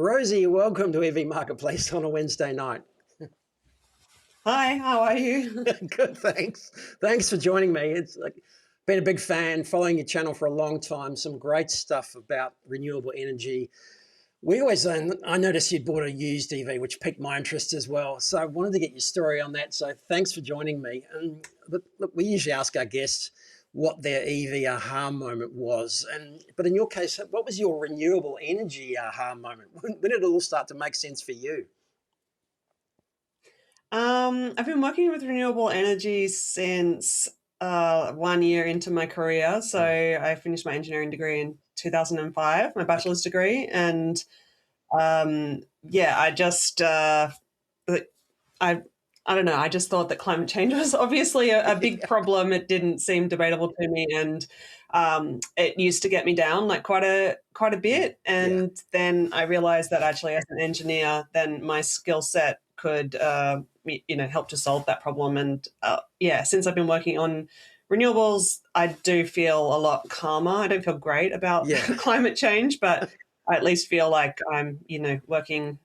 Rosie, welcome to EV Marketplace on a Wednesday night. Hi, how are you? Good, thanks. Thanks for joining me. It's like been a big fan, following your channel for a long time. Some great stuff about renewable energy. I noticed you bought a used EV, which piqued my interest as well. So I wanted to get your story on that. So thanks for joining me. But look, we usually ask our guests what their EV aha moment was. But in your case, what was your renewable energy aha moment? When did it all start to make sense for you? I've been working with renewable energy since 1 year into my career. So I finished my engineering degree in 2005, my bachelor's degree, and I just I don't know. I just thought that climate change was obviously a big problem. It didn't seem debatable to me, and it used to get me down like quite a bit. And then I realized that actually, as an engineer, then my skill set could help to solve that problem. And since I've been working on renewables, I do feel a lot calmer. I don't feel great about climate change, but I at least feel like I'm working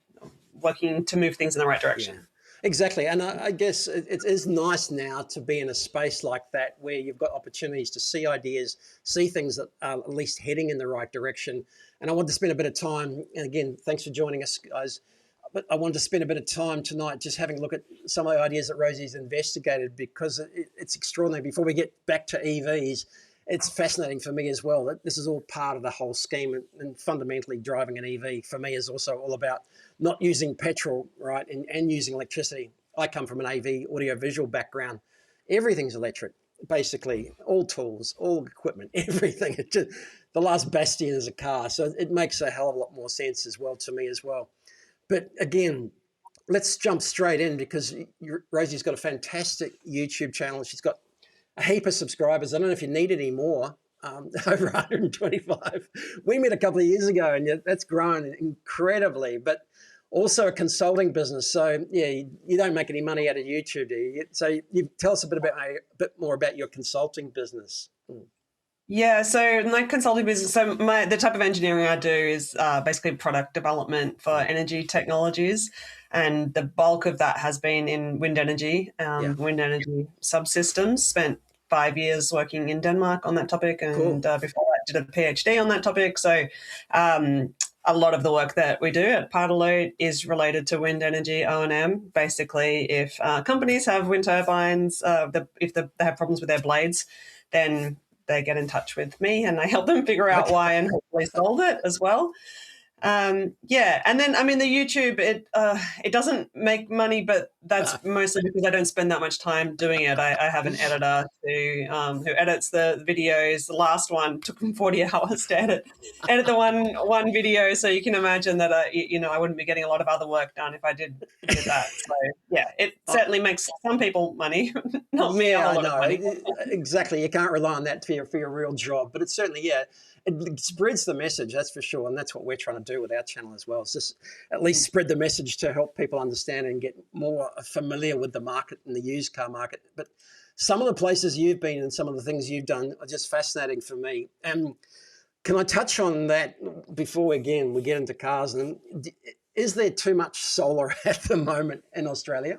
to move things in the right direction. Yeah. Exactly. And I guess it is nice now to be in a space like that where you've got opportunities to see ideas, see things that are at least heading in the right direction. And I want to spend a bit of time, and again, thanks for joining us, guys. But I wanted to spend a bit of time tonight just having a look at some of the ideas that Rosie's investigated, because it's extraordinary. Before we get back to EVs, it's fascinating for me as well that this is all part of the whole scheme, and fundamentally driving an EV for me is also all about not using petrol, right, and using electricity. I come from an AV, audio-visual background. Everything's electric, basically. All tools, all equipment, everything. It's just, the last bastion is a car. So it makes a hell of a lot more sense as well to me as well. But again, let's jump straight in, because Rosie's got a fantastic YouTube channel. She's got a heap of subscribers. I don't know if you need any more. Over 125. We met a couple of years ago, and that's grown incredibly. But also a consulting business. So yeah, you don't make any money out of YouTube, do you? So you tell us a bit more about your consulting business. Yeah, so my consulting business, the type of engineering I do is basically product development for energy technologies, and the bulk of that has been in wind energy, wind energy subsystems. Spent 5 years working in Denmark on that topic, and before that did a PhD on that topic. So a lot of the work that we do at Partaload is related to wind energy O&M. Basically, if companies have wind turbines, if they have problems with their blades, then they get in touch with me and I help them figure out why and hopefully solve it as well. And then the YouTube, it doesn't make money, but that's mostly because I don't spend that much time doing it. I have an editor who edits the videos. The last one took him 40 hours to edit the one video. So you can imagine that I wouldn't be getting a lot of other work done if I did that. So yeah, it certainly makes some people money, not me a whole lot of money. Exactly. You can't rely on that for your real job, but it's certainly it spreads the message, that's for sure. And that's what we're trying to do with our channel as well. It's just at least spread the message to help people understand and get more familiar with the market and the used car market. But some of the places you've been and some of the things you've done are just fascinating for me. And can I touch on that before, again, we get into cars? And is there too much solar at the moment in Australia?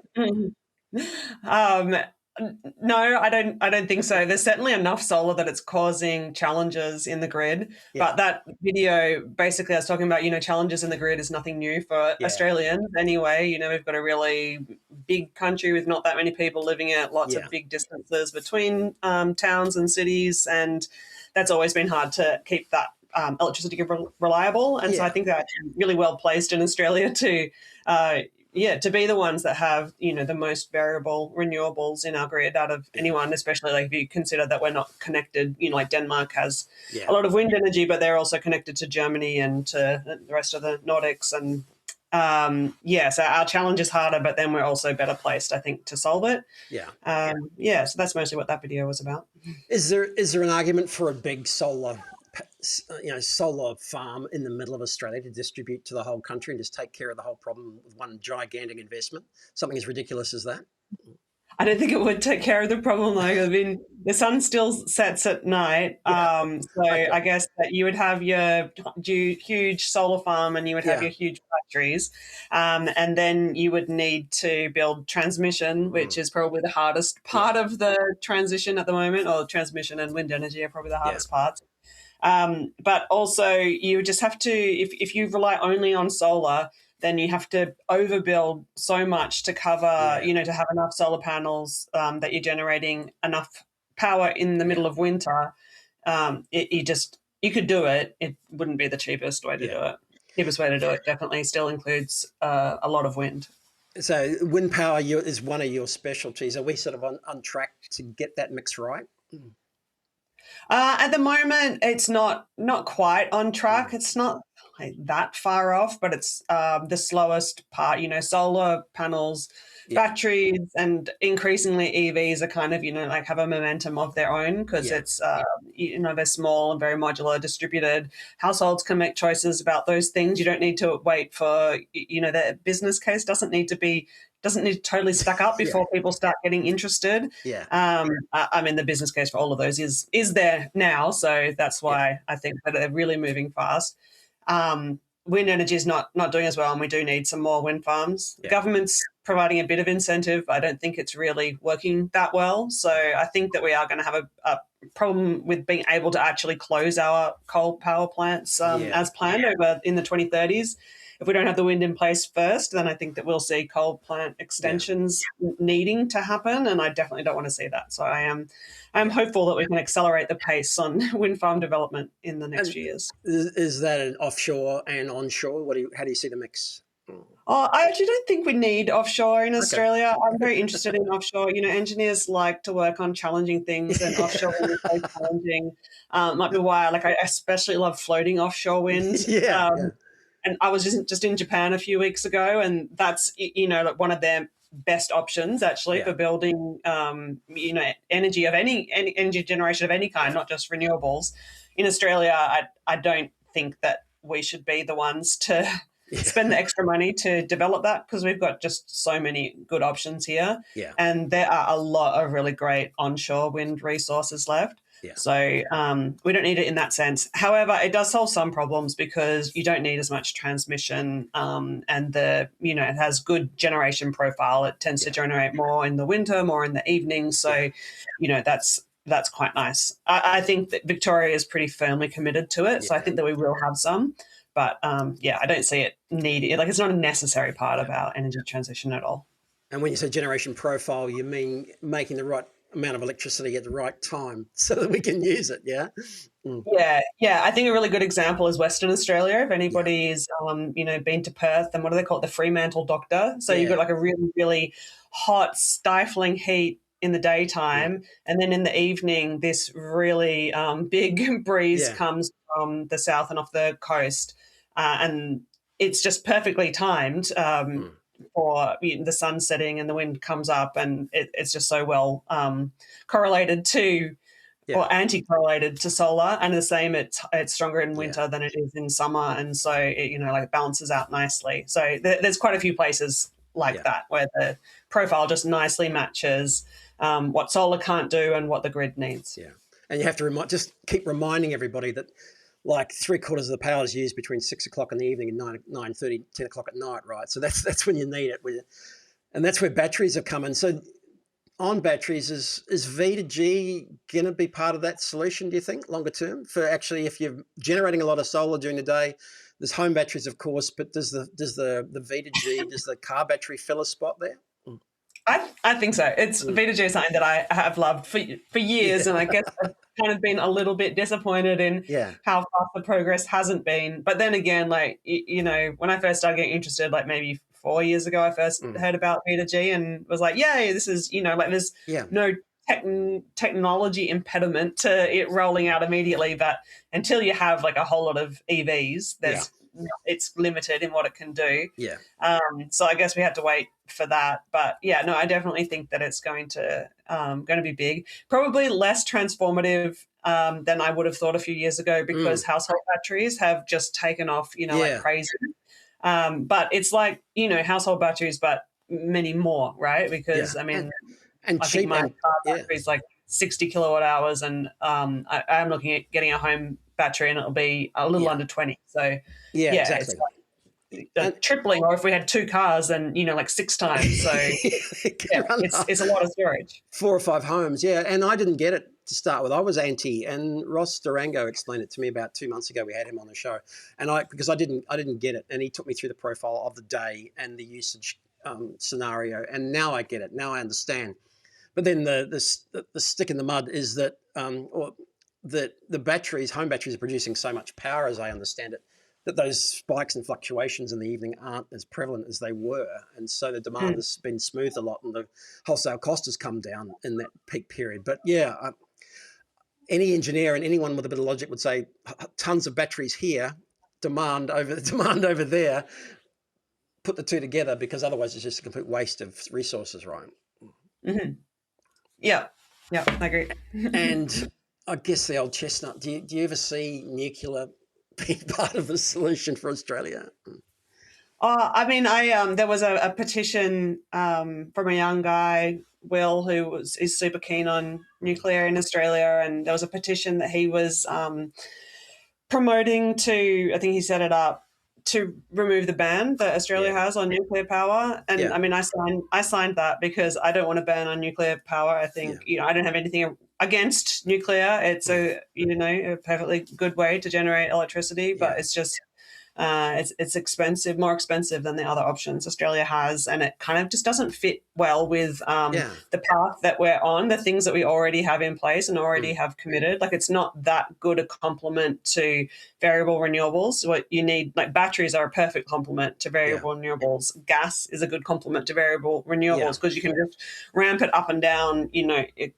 No, I don't think so. There's certainly enough solar that it's causing challenges in the grid. But that video, basically, I was talking about, challenges in the grid is nothing new for Australians anyway. We've got a really big country with not that many people living in it, lots of big distances between towns and cities, and that's always been hard to keep that electricity reliable. And so I think they're actually really well placed in Australia to be the ones that have, the most variable renewables in our grid out of anyone, especially like if you consider that we're not connected, like Denmark has a lot of wind energy, but they're also connected to Germany and to the rest of the Nordics. And so our challenge is harder, but then we're also better placed, I think, to solve it. So that's mostly what that video was about. Is there an argument for a big solar farm in the middle of Australia to distribute to the whole country and just take care of the whole problem with one gigantic investment? Something as ridiculous as that? I don't think it would take care of the problem. Like, I mean, the sun still sets at night, Yeah. so Okay. I guess that you would have your huge solar farm and you would have Yeah. your huge batteries, and then you would need to build transmission, which is probably the hardest Yeah. part of the transition at the moment. Or transmission and wind energy are probably the Yeah. hardest parts. But also, you just have to, if you rely only on solar, then you have to overbuild so much to cover, Yeah. to have enough solar panels, that you're generating enough power in the Yeah. middle of winter. You could do it. It wouldn't be the cheapest way to Yeah. do it. Cheapest way to do it definitely still includes a lot of wind. So wind power is one of your specialties. Are we sort of on track to get that mix right? At the moment, it's not quite on track. Mm. It's not like that far off, but it's the slowest part. Solar panels, Yeah. batteries, and increasingly EVs are kind of like have a momentum of their own because Yeah. it's they're small and very modular, distributed. Households can make choices about those things. You don't need to wait for the business case doesn't need to totally stack up Yeah. before people start getting interested. Yeah. I mean, the business case for all of those is there now, so that's Yeah. why I think that they're really moving fast. Wind energy is not doing as well, and we do need some more wind farms. The Yeah. government's providing a bit of incentive. I don't think it's really working that well, so I think that we are going to have a problem with being able to actually close our coal power plants Yeah. as planned over in the 2030s. If we don't have the wind in place first, then I think that we'll see coal plant extensions needing to happen, and I definitely don't want to see that. So I'm hopeful that we can accelerate the pace on wind farm development in the next few years. Is that an offshore and onshore? How do you see the mix? Oh, I actually don't think we need offshore in Okay. Australia. I'm very interested in offshore. Engineers like to work on challenging things, and offshore wind is very challenging. Might be why I especially love floating offshore wind. Yeah. And I was just in Japan a few weeks ago, and that's like one of their best options actually for building energy of any energy generation of any kind, not just renewables. In Australia, I don't think that we should be the ones to spend the extra money to develop that because we've got just so many good options here, and there are a lot of really great onshore wind resources left. Yeah. So we don't need it in that sense. However, it does solve some problems because you don't need as much transmission, and it has good generation profile. It tends to generate more in the winter, more in the evening. So, that's quite nice. I think that Victoria is pretty firmly committed to it. So I think that we will have some. But I don't see it needed. Like, it's not a necessary part of our energy transition at all. And when you say generation profile, you mean making the right amount of electricity at the right time so that we can use it, yeah? Yeah. I think a really good example is Western Australia. If anybody's, been to Perth, then what do they call it? The Fremantle Doctor. So you've got like a really, really hot, stifling heat in the daytime, and then in the evening, this really big breeze comes from the south and off the coast, and it's just perfectly timed for the sun setting and the wind comes up, and it's just so well correlated to or anti-correlated to solar, and the same it's stronger in winter than it is in summer, and so it balances out nicely. So there's quite a few places like that where the profile just nicely matches what solar can't do and what the grid needs. Yeah, and you have to keep reminding everybody that like 3/4 of the power is used between 6 o'clock in the evening and 9:30, 10 o'clock at night, right? So that's when you need it, and that's where batteries have come in. So on batteries, is V to G going to be part of that solution, do you think, longer term? For actually, if you're generating a lot of solar during the day, there's home batteries, of course, but does the V to G, does the car battery fill a spot there? I think so. It's V to G is something that I have loved for years, and I guess I've kind of been a little bit disappointed in how fast the progress hasn't been. But then again, like, when I first started getting interested, like maybe 4 years ago, I first heard about V to G and was like, yay, this is, like there's no technology impediment to it rolling out immediately. But until you have like a whole lot of EVs, it's limited in what it can do. Yeah. So I guess we had to wait for that. But I definitely think that it's going to be big. Probably less transformative than I would have thought a few years ago because household batteries have just taken off, like crazy. But it's like, household batteries, but many more, right? Because, I mean, and I think cheap, my and car yeah, battery is like 60 kilowatt hours, and I'm looking at getting a home battery, and it'll be a little yeah, under 20. So yeah, yeah, it's exactly. And tripling, or if we had two cars, then like six times. So it yeah, can run it's a lot of storage. 4 or 5 homes, yeah. And I didn't get it to start with. I was anti, and Ross Durango explained it to me about 2 months ago. We had him on the show, and because I didn't get it, and he took me through the profile of the day and the usage scenario, and now I get it. Now I understand. But then the stick in the mud is that or that the batteries, home batteries, are producing so much power, as I understand it, that those spikes and fluctuations in the evening aren't as prevalent as they were, and so the demand Mm. has been smoothed a lot, and the wholesale cost has come down in that peak period. But yeah, any engineer and anyone with a bit of logic would say tons of batteries here, demand over demand over there. Put the two together, because otherwise it's just a complete waste of resources, right? Mm-hmm. Yeah, yeah, I agree. And I guess the old chestnut. Do you ever see nuclear being part of the solution for Australia? I mean, there was a petition from a young guy, Will, who is super keen on nuclear in Australia, and there was a petition that he was promoting to. I think he set it up to remove the ban that Australia Yeah, has on nuclear power. And yeah, I mean, I signed that because I don't want to ban on nuclear power. I yeah, think I don't have anything against nuclear. It's a perfectly good way to generate electricity, yeah, but it's just it's expensive, more expensive than the other options Australia has, and it kind of just doesn't fit well with yeah. the path that we're on, the things that we already have in place and already Mm, have committed. Like, it's not that good a complement to variable renewables. What you need, like batteries, are a perfect complement to yeah, variable renewables. Gas is a good complement to variable yeah, renewables because you can just ramp it up and down,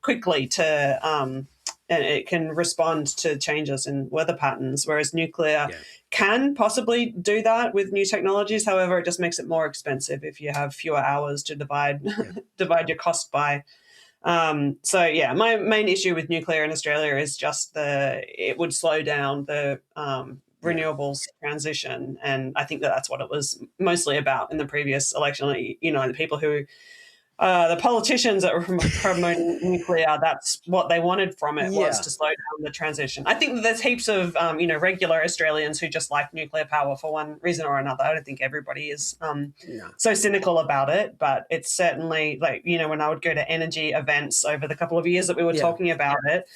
quickly to. And it can respond to changes in weather patterns, whereas nuclear yeah, can possibly do that with new technologies. However, it just makes it more expensive if you have fewer hours to divide yeah, divide your cost by. So yeah, my main issue with nuclear in Australia is just it would slow down the yeah, renewables transition, and I think that that's what it was mostly about in the previous election. The people who the politicians that were promoting nuclear, that's what they wanted from it, was yeah. to slow down the transition. I think that there's heaps of, regular Australians who just like nuclear power for one reason or another. I don't think everybody is No, so cynical about it, but it's certainly like, when I would go to energy events over the couple of years that we were yeah, talking about it,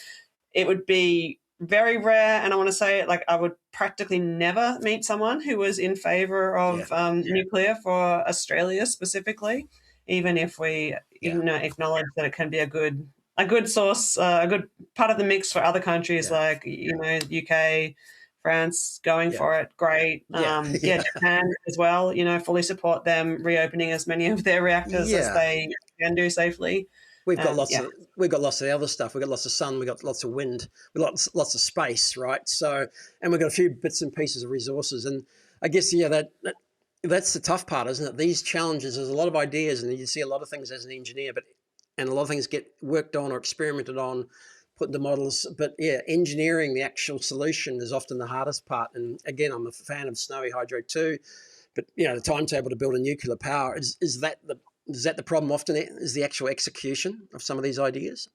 it would be very rare. And I want to say it, like, I would practically never meet someone who was in favor yeah, of nuclear for Australia specifically, even if we yeah, acknowledge that it can be a good source, a good part of the mix for other countries yeah, like UK, France going yeah, for it. Great. yeah, Yeah, yeah, Japan as well. Fully support them reopening as many of their reactors as yeah. they can do safely. We've got lots Yeah. of we've got lots of the other stuff. We've got lots of sun. We've got lots of wind. We've got lots of space, right? So, and we've got a few bits and pieces of resources. And I guess that's the tough part, isn't it? These challenges. There's a lot of ideas, and you see a lot of things as an engineer, and a lot of things get worked on or experimented on, put into models. But yeah, engineering the actual solution is often the hardest part. And again, I'm a fan of snowy hydro too, but the timetable to build a nuclear power is that the problem often, is the actual execution of some of these ideas?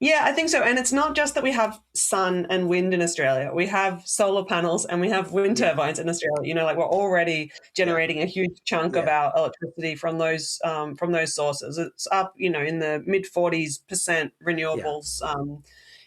Yeah, I think so. And it's not just that we have sun and wind in Australia. We have solar panels and we have wind Yeah, turbines in Australia. Like, we're already yeah, generating a huge chunk of yeah, our electricity from those sources. It's up, in the mid 40% yeah, renewables.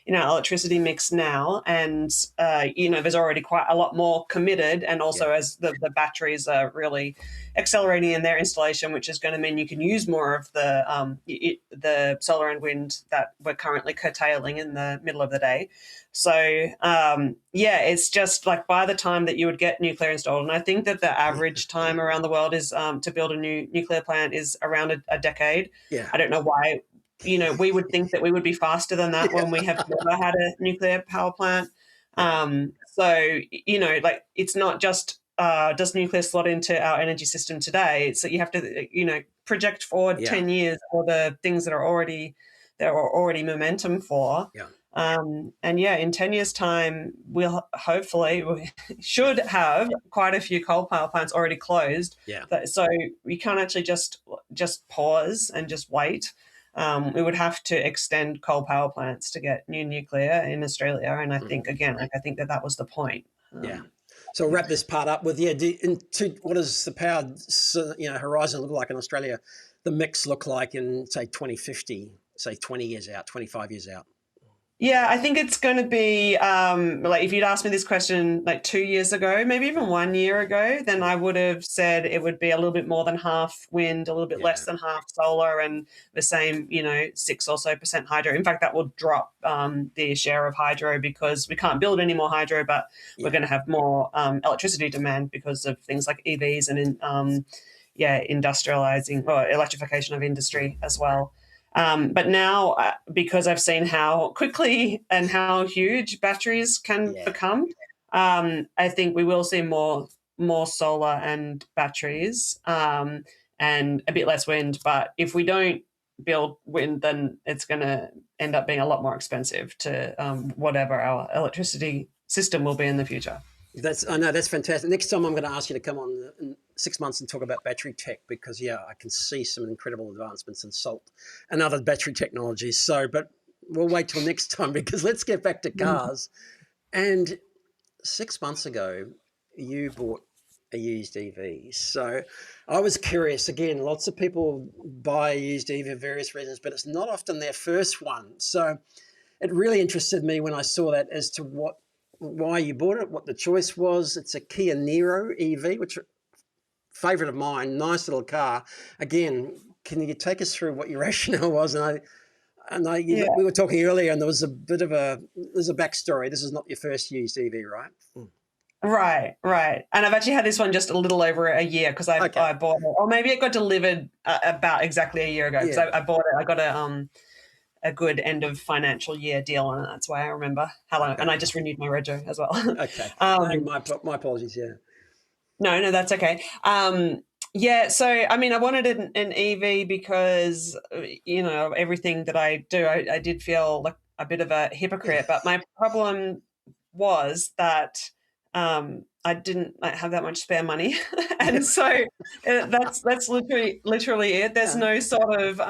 In our electricity mix now, and there's already quite a lot more committed, and yeah, also as the batteries are really accelerating in their installation, which is going to mean you can use more of the solar and wind that we're currently curtailing in the middle of the day. So yeah, it's just like, by the time that you would get nuclear installed, and I think that the average time around the world is to build a new nuclear plant is around a decade. yeah, I don't know why. We would think that we would be faster than that when we have yeah, never had a nuclear power plant. yeah, So, like, it's not just does nuclear slot into our energy system today. So you have to, project forward yeah, 10 years for the things that are already momentum for. yeah, And yeah, in 10 years' time, we yeah, should have quite a few coal power plants already closed. yeah, So we can't actually just pause and just wait. We would have to extend coal power plants to get new nuclear in Australia, and I think again, like I think that was the point. Yeah. So I'll wrap this part up with what does the power horizon look like in Australia? The mix look like in say 2050, say 20 years out, 25 years out. Yeah, I think it's going to be like if you'd asked me this question like 2 years ago, maybe even 1 year ago, then I would have said it would be a little bit more than half wind, a little bit less than half solar, and the same, 6% or so hydro. In fact, that will drop the share of hydro because we can't build any more hydro, but we're going to have more electricity demand because of things like EVs and industrializing or electrification of industry as well. But now, because I've seen how quickly and how huge batteries can become, I think we will see more solar and batteries and a bit less wind. But if we don't build wind, then it's going to end up being a lot more expensive to whatever our electricity system will be in the future. I know that's fantastic. Next time I'm going to ask you to come on in 6 months and talk about battery tech because I can see some incredible advancements in salt and other battery technologies. So, but we'll wait till next time because let's get back to cars. And 6 months ago, you bought a used EV. So I was curious. Again, lots of people buy a used EV for various reasons, but it's not often their first one. So it really interested me when I saw that as to why you bought it, what the choice was. It's a Kia Niro EV, which favourite of mine, nice little car. Again, can you take us through what your rationale was? We were talking earlier, and there was there's a backstory. This is not your first used EV, right? Right. And I've actually had this one just a little over a year because I bought it, or maybe it got delivered about exactly a year ago because I bought it. I got a good end of financial year deal on it. That's why I remember how long. Okay. And I just renewed my rego as well. Okay. My apologies. Yeah. No, that's okay. So I mean, I wanted an EV because everything that I do, I did feel like a bit of a hypocrite. But my problem was that I didn't have that much spare money, and so that's literally it. There's no sort of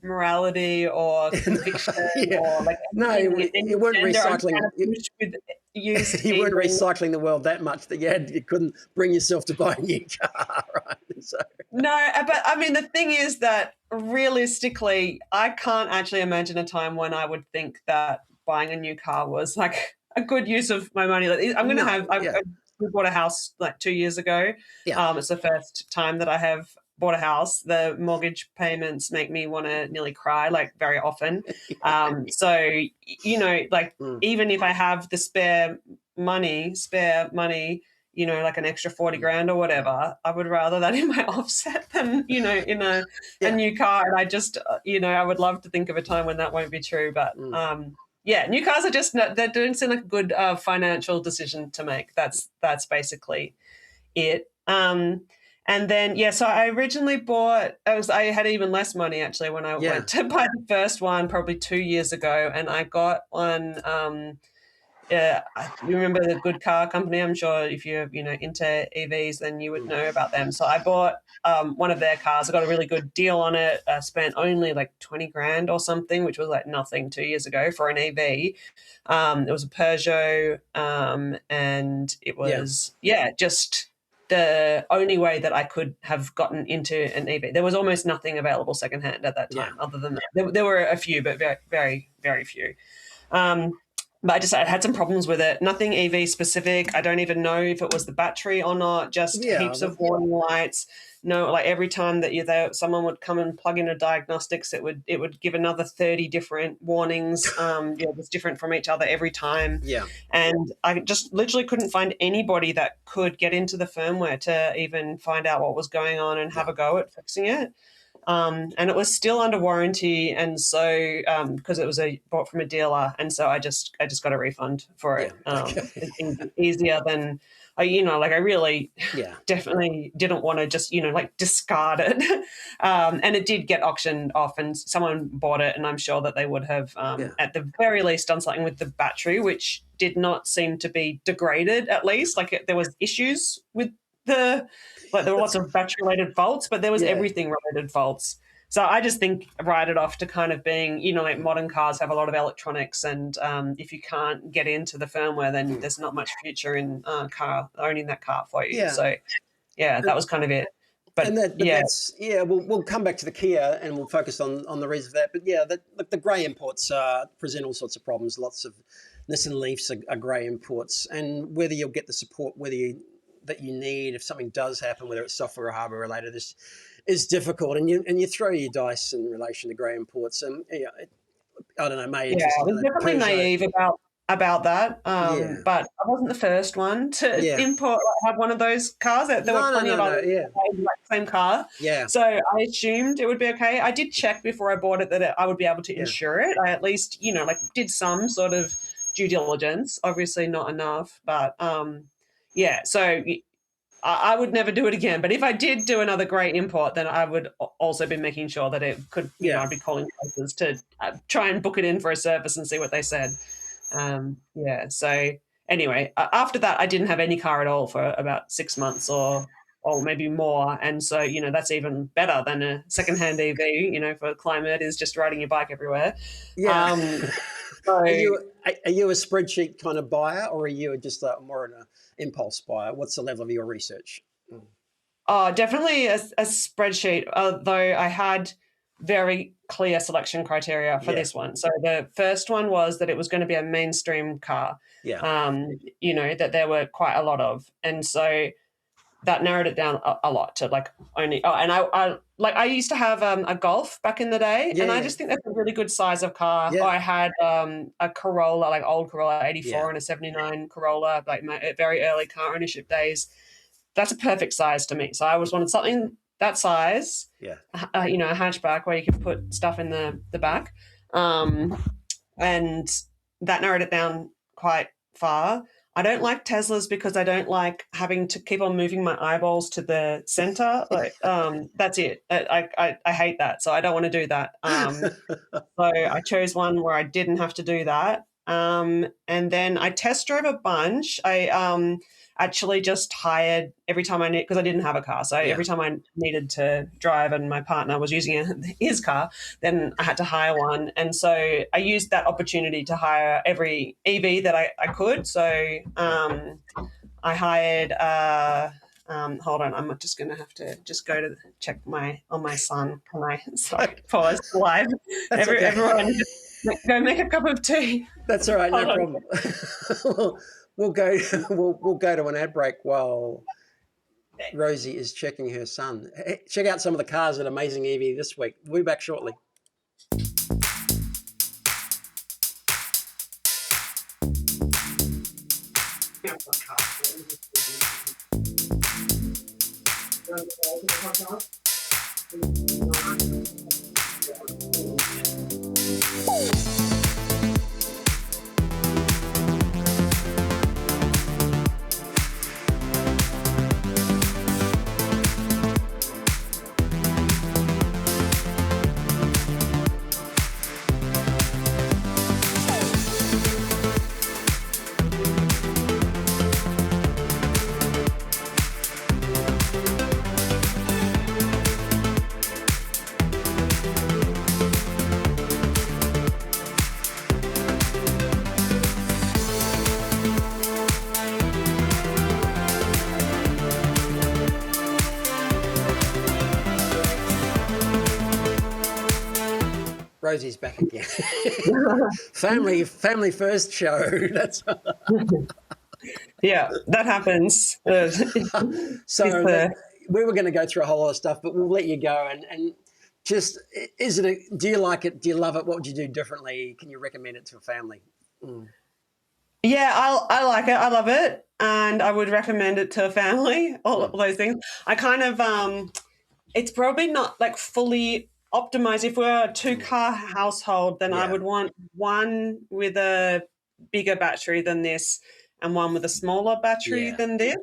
morality or conviction or like you weren't recycling. You weren't recycling the world that much that you couldn't bring yourself to buy a new car, right? So. No, but I mean the thing is that realistically, I can't actually imagine a time when I would think that buying a new car was like a good use of my money. Like, we bought a house like 2 years ago. It's the first time that I have bought a house. The mortgage payments make me want to nearly cry, like very often. Even if I have the spare money, like an extra 40 grand or whatever, I would rather that in my offset than, in a new car. And I just, I would love to think of a time when that won't be true. But new cars are they don't seem like a good financial decision to make. That's basically it. And then, so I originally I had even less money actually when I went to buy the first one probably 2 years ago. And I got one, you remember the Good Car Company? I'm sure if you're, into EVs, then you would know about them. So I bought one of their cars. I got a really good deal on it. I spent only like 20 grand or something, which was like nothing 2 years ago for an EV. It was a Peugeot and it was, just the only way that I could have gotten into an EV. There was almost nothing available secondhand at that time other than that. There were a few, but very, very, very few. But I had some problems with it. Nothing EV specific. I don't even know if it was the battery or not. Just heaps of warning lights. No, like every time that someone would come and plug in a diagnostics, it would give another 30 different warnings. It was different from each other every time. Yeah. And I just literally couldn't find anybody that could get into the firmware to even find out what was going on and have a go at fixing it. And it was still under warranty, and so because it was bought from a dealer, and so I just got a refund for it. It's easier than I really definitely didn't want to just discard it. And it did get auctioned off, and someone bought it, and I'm sure that they would have at the very least done something with the battery, which did not seem to be degraded. At least there was issues with there were lots of battery-related faults, but there was everything-related faults. So I just think write it off to kind of being, like modern cars have a lot of electronics, and if you can't get into the firmware, then there's not much future in car owning that car for you. Yeah. So yeah, that was kind of it. But yeah, that's We'll come back to the Kia and we'll focus on the reason for that. But yeah, the grey imports present all sorts of problems. Lots of Nissan Leafs are grey imports, and whether you'll get the support that you need if something does happen, whether it's software or hardware related, is difficult. And you throw your dice in relation to grey imports, and I don't know, may yeah, interest I was definitely naive about that. Yeah. But I wasn't the first one to import, have one of those cars. There were plenty of others like same car. Yeah. So I assumed it would be okay. I did check before I bought it that I would be able to insure it. I at least, did some sort of due diligence. Obviously not enough, but yeah. So I would never do it again. But if I did do another great import, then I would also be making sure that it could, I'd be calling places to try and book it in for a service and see what they said. So anyway, after that, I didn't have any car at all for about 6 months or maybe more. And so, that's even better than a secondhand EV, for climate is just riding your bike everywhere. Yeah. So, are you a spreadsheet kind of buyer, or are you just more an impulse buyer? What's the level of your research? Oh, definitely a spreadsheet, although I had very clear selection criteria for this one. So the first one was that it was going to be a mainstream car, that there were quite a lot of. And so that narrowed it down a lot to only, and I used to have a Golf back in the day, and I just think that's a really good size of car. Yeah. I had a Corolla, old Corolla 84 and a 79 Corolla, my very early car ownership days. That's a perfect size to me. So I always wanted something that size, a hatchback where you can put stuff in the back. And that narrowed it down quite far. I don't like Teslas because I don't like having to keep on moving my eyeballs to the center. That's it. I hate that. So I don't want to do that. So I chose one where I didn't have to do that. And then I test drove a bunch. I actually just hired every time I need, because I didn't have a car. So every time I needed to drive and my partner was using his car, then I had to hire one. And so I used that opportunity to hire every EV that I could. So I hired, hold on, I'm just going to have to just go to check on my son. Can I, sorry, pause live. Everyone go make a cup of tea. That's all right, no problem. We'll go to an ad break while Rosie is checking her son. Check out some of the cars at Amazing EV this week. We'll be back shortly. Rosie's back again. family first show. That's yeah, that happens. So we were going to go through a whole lot of stuff, but we'll let you go. And just, do you like it? Do you love it? What would you do differently? Can you recommend it to a family? Yeah, I like it. I love it. And I would recommend it to a family, all of those things. I kind of, it's probably not fully optimized. If we're a 2-car household, then I would want one with a bigger battery than this and one with a smaller battery than this.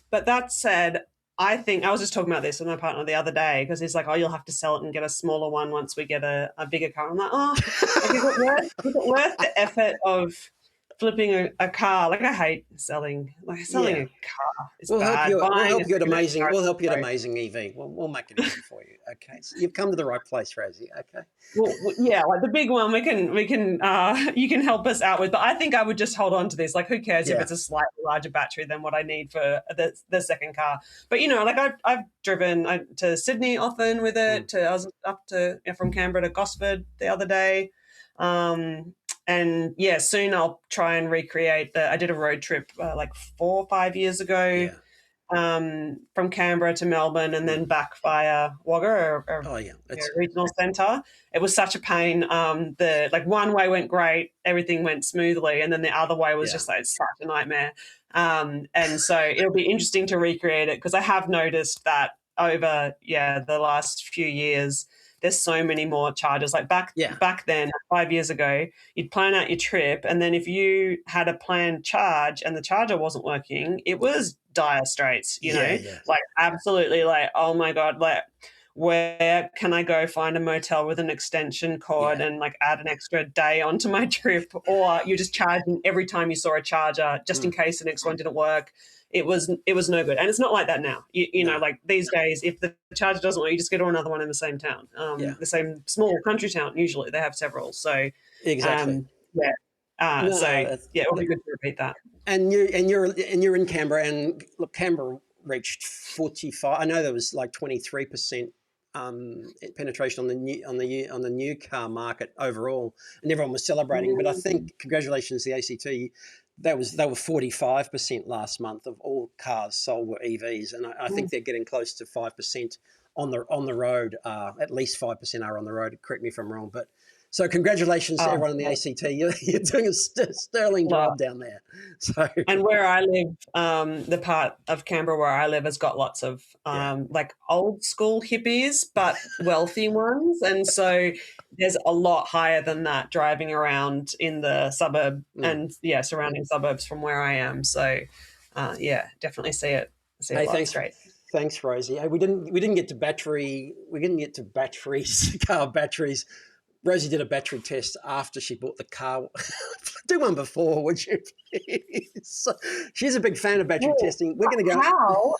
But that said, I think I was just talking about this with my partner the other day, because he's like, "Oh, you'll have to sell it and get a smaller one once we get a bigger car." I'm like, "Oh, is it worth the effort of flipping a car. Like I hate selling Yeah. a car. It's We'll help bad. you. We'll Buying a help you at second-hand Amazing. car is We'll help you at great. Amazing EV. We'll make it easy for you. Okay, so you've come to the right place, Rosie. Okay. Well, yeah, like the big one you can help us out with. But I think I would just hold on to this. Like, who cares if Yeah. it's a slightly larger battery than what I need for the second car? But like I've driven to Sydney often with it. I was up to from Canberra to Gosford the other day. And yeah, soon I'll try and recreate I did a road trip like 4 or 5 years ago, Yeah. from Canberra to Melbourne and then back via Wagga or Oh yeah. It's regional centre. It was such a pain. The like one way went great, everything went smoothly, and then the other way was yeah. just like such a nightmare. And so it'll be interesting to recreate it because I have noticed that over the last few years there's so many more charges. Like back then, 5 years ago, you'd plan out your trip, and then if you had a planned charge and the charger wasn't working, it was dire straits. Yeah. Like absolutely, like oh my god, like where can I go find a motel with an extension cord and like add an extra day onto my trip? Or you're just charging every time you saw a charger just in case the next one didn't work. It was no good. And it's not like that now. You know, like these days, if the charger doesn't work, you just go to another one in the same town, the same small country town. Usually they have several. So Exactly. it will be good to repeat that. And you're in Canberra, and look, Canberra reached 45. I know there was like 23% penetration on the new car market overall, and everyone was celebrating. But I think congratulations to the ACT. They were 45% last month of all cars sold were EVs, and I think they're getting close to 5% on the road. At least 5% are on the road. Correct me if I'm wrong, but. So congratulations to everyone in the ACT. You're doing a sterling job down there. So and where I live, the part of Canberra where I live has got lots of like old school hippies, but wealthy ones, and so there's a lot higher than that driving around in the suburb and surrounding suburbs from where I am. So definitely see it. Hey, thanks, Rosie. Hey, we didn't get to batteries, car batteries. Rosie did a battery test after she bought the car. Do one before, would you please? She's a big fan of battery testing. We're going to go. How?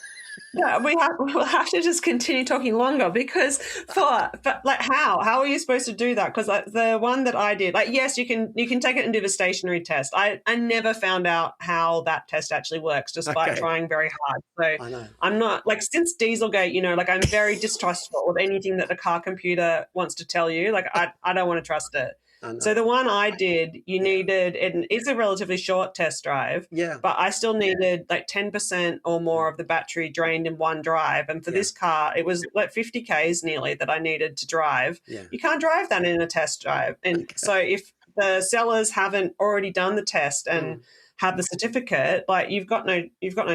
Yeah, we'll have to just continue talking longer because like how are you supposed to do that? Because like the one that I did, like yes, you can take it and do the stationary test. I never found out how that test actually works just by trying very hard. So I'm not like since Dieselgate, like I'm very distrustful of anything that the car computer wants to tell you. Like I don't want to trust it. So the one I did, you needed, and it's a relatively short test drive, but I still needed like 10% or more of the battery drained in one drive. And for this car, it was like 50 Ks nearly that I needed to drive. You can't drive that in a test drive. And so if the sellers haven't already done the test and have the certificate, like you've got no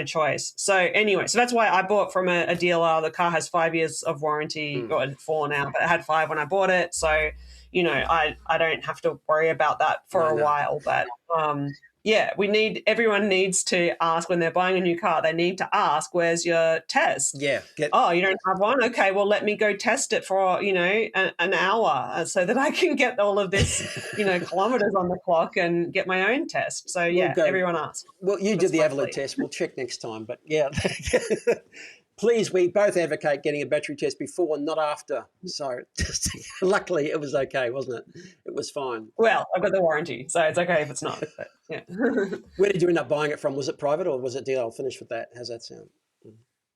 choice. So anyway, so that's why I bought from a dealer. The car has 5 years of warranty, or 4 now, but it had 5 when I bought it. So I don't have to worry about that for a while. But everyone needs to ask when they're buying a new car. They need to ask, "Where's your test?" Yeah. Oh, you don't have one? Okay, well, let me go test it for an hour so that I can get all of this kilometers on the clock and get my own test. So everyone asks. Well, you did the Avalon test. We'll check next time. But please, we both advocate getting a battery test before, not after. So luckily it was okay, wasn't it? It was fine. Well, I've got the warranty, so it's okay if it's not. But, yeah. Where did you end up buying it from? Was it private or was it dealer? I'll finish with that. How's that sound?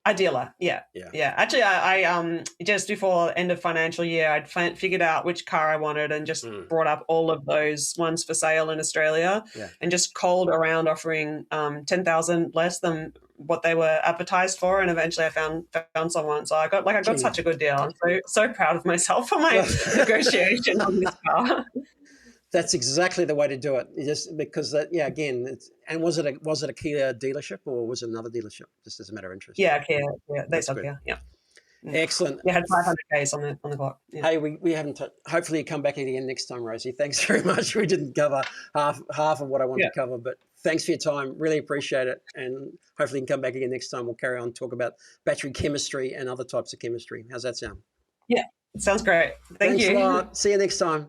A dealer, yeah. Actually, I just before end of financial year, I'd figured out which car I wanted and just brought up all of those ones for sale in Australia and just called around offering 10,000 less than what they were advertised for, and eventually I found someone. So I got such a good deal. I'm so proud of myself for my negotiation on this car. That's exactly the way to do it. Just because again, and was it a Kia dealership or was it another dealership? Just as a matter of interest. Yeah, Kia. Yeah, they sell Kia. Yeah. Excellent. You had 500 Ks on the clock. Yeah. Hey, we haven't. Hopefully, you come back again next time, Rosie. Thanks very much. We didn't cover half of what I wanted to cover, but thanks for your time. Really appreciate it, and hopefully, you can come back again next time. We'll carry on talk about battery chemistry and other types of chemistry. How's that sound? Yeah, sounds great. Thanks a lot. See you next time.